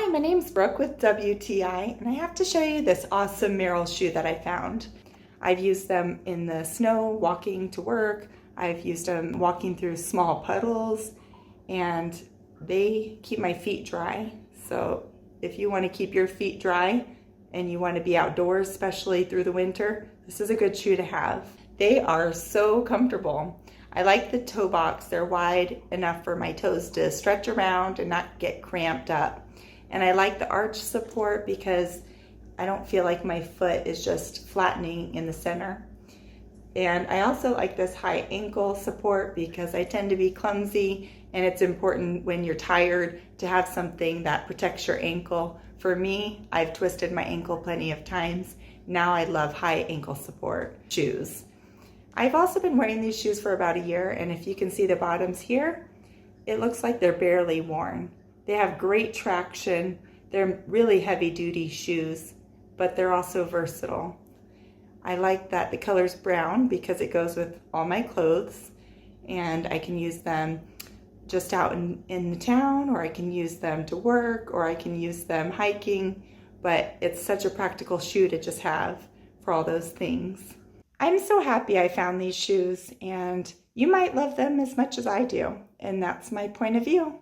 Hi, my name's Brooke with WTI, and I have to show you this awesome Merrell shoe that I found. I've used them in the snow walking to work. I've used them walking through small puddles, and they keep my feet dry. So if you want to keep your feet dry and you want to be outdoors, especially through the winter, this is a good shoe to have. They are so comfortable. I like the toe box. They're wide enough for my toes to stretch around and not get cramped up. And I like the arch support because I don't feel like my foot is just flattening in the center. And I also like this high ankle support because I tend to be clumsy, and it's important when you're tired to have something that protects your ankle. For me, I've twisted my ankle plenty of times. Now I love high ankle support shoes. I've also been wearing these shoes for about a year, and if you can see the bottoms here, it looks like they're barely worn. They have great traction. They're really heavy duty shoes, but they're also versatile. I like that the color's brown because it goes with all my clothes, and I can use them just out in the town, or I can use them to work, or I can use them hiking, but it's such a practical shoe to just have for all those things. I'm so happy I found these shoes, and you might love them as much as I do, and that's my point of view.